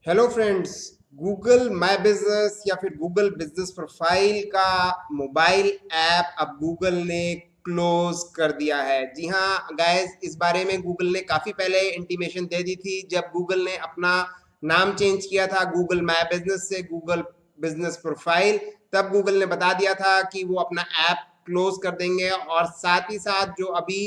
Hello friends. Google my business या फिर Google business profile का मोबाइल ऐप अब गूगल ने क्लोज कर दिया है। जी हाँ गाइस, इस बारे में गूगल ने काफ़ी पहले इंटीमेशन दे दी थी जब गूगल ने अपना नाम चेंज किया था गूगल माय बिजनेस से गूगल बिजनेस प्रोफाइल। तब गूगल ने बता दिया था कि वो अपना ऐप क्लोज कर देंगे और साथ ही साथ जो अभी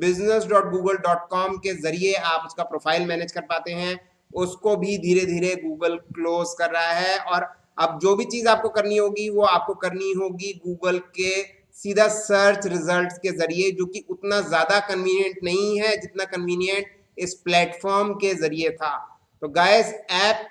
business.google.com के जरिए आप उसका प्रोफाइल मैनेज कर पाते हैं उसको भी धीरे धीरे गूगल क्लोज कर रहा है। और अब जो भी चीज आपको करनी होगी वो आपको करनी होगी गूगल के सीधा सर्च रिजल्ट्स के जरिए, जो कि उतना ज्यादा कन्वीनियंट नहीं है जितना कन्वीनियंट इस प्लेटफॉर्म के जरिए था। तो गाइस, ऐप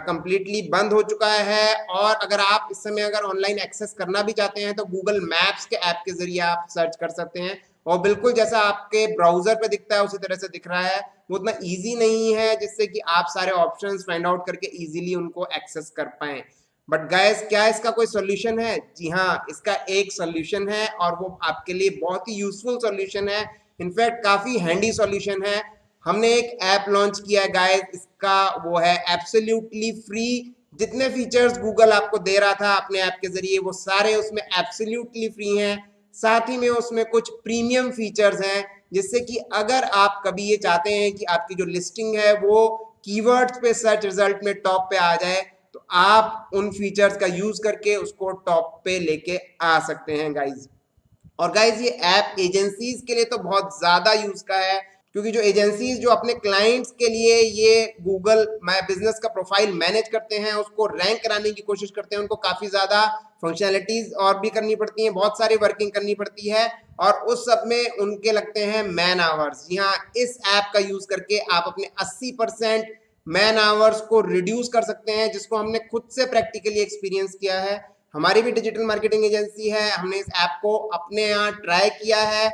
कंप्लीटली बंद हो चुका है और अगर आप इस समय अगर ऑनलाइन एक्सेस करना भी चाहते हैं तो गूगल मैप्स के ऐप के जरिए आप सर्च कर सकते हैं और बिल्कुल जैसा आपके ब्राउजर पे दिखता है उसी तरह से दिख रहा है। वो उतना ईजी नहीं है जिससे कि आप सारे ऑप्शंस फाइंड आउट करके इजीली उनको एक्सेस कर पाएं। बट गाइस, क्या इसका कोई सोल्यूशन है? जी हाँ, इसका एक सोल्यूशन है और वो आपके लिए बहुत ही यूजफुल सोल्यूशन है। इनफैक्ट काफी हैंडी सोल्यूशन है। हमने एक ऐप लॉन्च किया है गाइस, इसका वो है एब्सोल्युटली फ्री। जितने फीचर्स गूगल आपको दे रहा था अपने ऐप के जरिए वो सारे उसमें एब्सोल्युटली फ्री हैं। साथ ही में उसमें कुछ प्रीमियम फीचर्स हैं जिससे कि अगर आप कभी ये चाहते हैं कि आपकी जो लिस्टिंग है वो कीवर्ड्स पे सर्च रिजल्ट में टॉप पे आ जाए तो आप उन फीचर्स का यूज करके उसको टॉप पे लेके आ सकते हैं गाइज। और गाइज, ये ऐप एजेंसीज के लिए तो बहुत ज्यादा यूज का है, क्योंकि जो एजेंसीज जो अपने क्लाइंट्स के लिए ये गूगल माय बिजनेस का प्रोफाइल मैनेज करते हैं उसको रैंक कराने की कोशिश करते हैं, उनको काफी ज्यादा फंक्शनैलिटीज और भी करनी पड़ती हैं, बहुत सारी वर्किंग करनी पड़ती है और उस सब में उनके लगते हैं मैन आवर्स। जी हाँ, इस ऐप का यूज करके आप अपने 80% मैन आवर्स को रिड्यूस कर सकते हैं, जिसको हमने खुद से प्रैक्टिकली एक्सपीरियंस किया है। हमारी भी डिजिटल मार्केटिंग एजेंसी है, हमने इस ऐप को अपने यहाँ ट्राई किया है।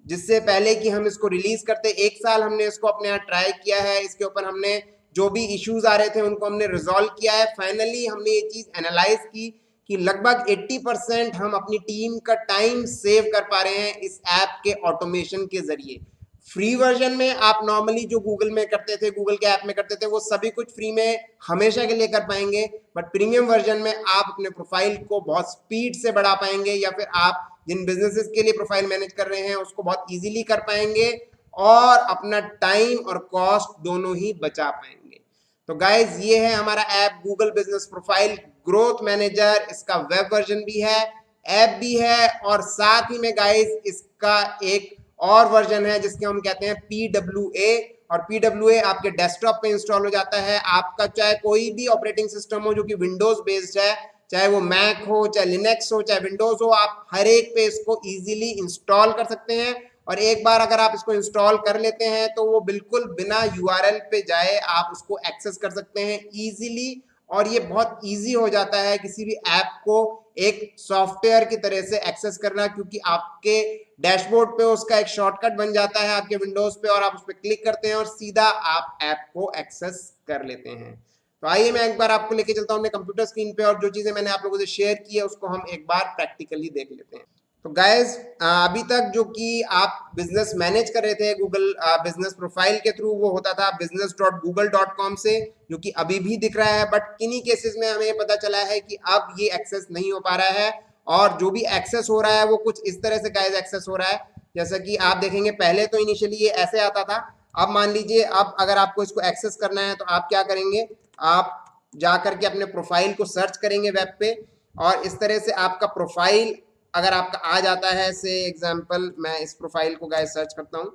जिससे पहले कि हम इसको रिलीज करते 1 साल हमने इसको अपने यहाँ ट्राई किया है। इसके ऊपर हमने जो भी इश्यूज आ रहे थे उनको हमने रिजॉल्व किया है। फाइनली हमने ये चीज एनालाइज की कि लगभग 80% हम अपनी टीम का टाइम सेव कर पा रहे हैं इस ऐप के ऑटोमेशन के जरिए। फ्री वर्जन में आप नॉर्मली जो गूगल में करते थे, गूगल के ऐप में करते थे, वो सभी कुछ फ्री में हमेशा के लिए कर पाएंगे। बट प्रीमियम वर्जन में आप अपने प्रोफाइल को बहुत स्पीड से बढ़ा पाएंगे या फिर आप जिन बिजनेसेस के लिए प्रोफाइल मैनेज कर रहे हैं उसको बहुत इजीली कर पाएंगे और अपना टाइम और कॉस्ट दोनों ही बचा पाएंगे। तो गाइज, ये है हमारा app Google business profile growth manager. इसका वेब वर्जन भी है, ऐप भी है और साथ ही में गाइज इसका एक और वर्जन है जिसके हम कहते हैं PWA। और PWA आपके डेस्कटॉप पे इंस्टॉल हो जाता है। आपका चाहे कोई भी ऑपरेटिंग सिस्टम हो जो कि विंडोज बेस्ड है, चाहे वो मैक हो, चाहे लिनक्स हो, चाहे विंडोज हो, आप हर एक पे इसको इजीली इंस्टॉल कर सकते हैं। और एक बार अगर आप इसको इंस्टॉल कर लेते हैं तो वो बिल्कुल बिना URL पे जाए आप उसको एक्सेस कर सकते हैं इजीली। और ये बहुत इजी हो जाता है किसी भी ऐप को एक सॉफ्टवेयर की तरह से एक्सेस करना, क्योंकि आपके डैशबोर्ड पे उसका एक शॉर्टकट बन जाता है आपके विंडोज पे और आप उस पर क्लिक करते हैं और सीधा आप ऐप को एक्सेस कर लेते हैं। तो आइए मैं एक बार आपको लेके चलता हूँ अपने कंप्यूटर स्क्रीन पे और जो चीजें मैंने आप लोगों से शेयर की है उसको हम एक बार प्रैक्टिकली देख लेते हैं। तो गाइज, अभी तक जो कि आप बिजनेस मैनेज कर रहे थे गूगल बिजनेस प्रोफाइल के थ्रू, वो होता था business.google.com से, जो कि अभी भी दिख रहा है। बट किन्हीं केसेस में हमें पता चला है कि अब ये एक्सेस नहीं हो पा रहा है और जो भी एक्सेस हो रहा है वो कुछ इस तरह से गाइज एक्सेस हो रहा है। जैसा कि आप देखेंगे पहले तो इनिशियली ये ऐसे आता था। अब मान लीजिए अब अगर आपको इसको एक्सेस करना है तो आप क्या करेंगे, आप जा करके अपने प्रोफाइल को सर्च करेंगे वेब पे और इस तरह से आपका प्रोफाइल अगर आपका आ जाता है, से एग्जांपल मैं इस प्रोफाइल को गाइस सर्च करता हूं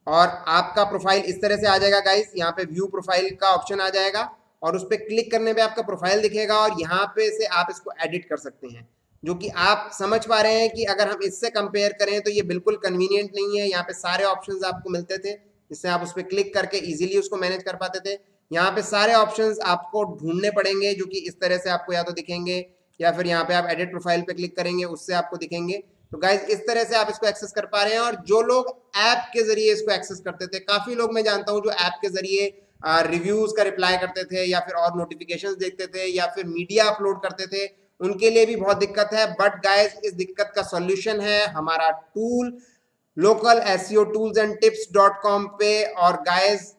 और आपका प्रोफाइल इस तरह से आ जाएगा गाइस। यहाँ पे व्यू प्रोफाइल का ऑप्शन आ जाएगा और उस पर क्लिक करने पे आपका प्रोफाइल दिखेगा और यहाँ पे से आप इसको एडिट कर सकते हैं, जो कि आप समझ पा रहे हैं कि अगर हम इससे कंपेयर करें तो ये बिल्कुल कन्वीनियंट नहीं है। यहाँ पे सारे ऑप्शंस आपको मिलते थे जिससे आप उस पर क्लिक करके इजीली उसको मैनेज कर पाते थे। यहाँ पे सारे ऑप्शंस आपको ढूंढने पड़ेंगे जो कि इस तरह से आपको या तो दिखेंगे या फिर यहाँ पे आप एडिट प्रोफाइल पे क्लिक करेंगे उससे आपको दिखेंगे। तो गाइज, इस तरह से आप इसको एक्सेस कर पा रहे हैं। और जो लोग ऐप के जरिए इसको एक्सेस करते थे, काफी लोग मैं जानता हूं जो ऐप के जरिए रिव्यूज का रिप्लाई करते थे या फिर और नोटिफिकेशंस देखते थे या फिर मीडिया अपलोड करते थे, उनके लिए भी बहुत दिक्कत है। बट गाइज, इस दिक्कत का सॉल्यूशन है हमारा tool local SEO tools and tips .com पे। और गाइस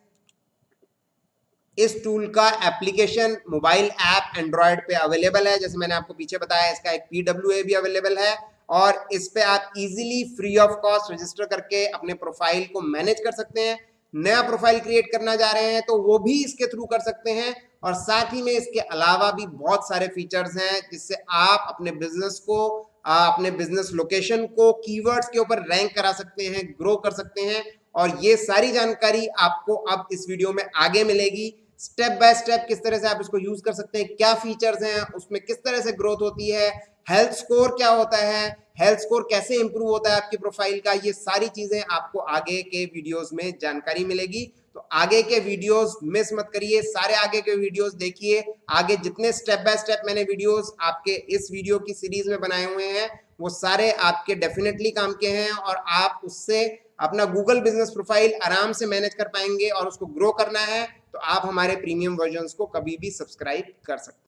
इस टूल का एप्लीकेशन मोबाइल ऐप एंड्रॉयड पे अवेलेबल है, जैसे मैंने आपको पीछे बताया इसका एक PWA भी अवेलेबल है, और इस पे आप easily free of cost register करके अपने प्रोफाइल को मैनेज कर सकते हैं। नया प्रोफाइल क्रिएट करना जा रहे हैं तो वो भी इसके थ्रू कर सकते हैं, और साथ ही में इसके अलावा भी बहुत सारे फीचर्स हैं जिससे आप अपने बिजनेस को अपने बिजनेस लोकेशन को कीवर्ड्स के ऊपर रैंक करा सकते हैं, ग्रो कर सकते हैं। और ये सारी जानकारी आपको अब इस वीडियो में आगे मिलेगी, स्टेप बाय स्टेप किस तरह से आप इसको यूज कर सकते हैं, क्या फीचर्स हैं उसमें, किस तरह से ग्रोथ होती है, हेल्थ स्कोर क्या होता है, हेल्थ स्कोर कैसे इंप्रूव होता है आपकी प्रोफाइल का, ये सारी चीजें आपको आगे के वीडियोस में जानकारी मिलेगी। तो आगे के वीडियोस मिस मत करिए, सारे आगे के वीडियोस देखिए। आगे जितने स्टेप बाय स्टेप मैंने वीडियोस आपके इस वीडियो की सीरीज में बनाए हुए हैं वो सारे आपके डेफिनेटली काम के हैं, और आप उससे अपना गूगल बिजनेस प्रोफाइल आराम से मैनेज कर पाएंगे। और उसको ग्रो करना है तो आप हमारे प्रीमियम वर्जन्स को कभी भी सब्सक्राइब कर सकते हैं।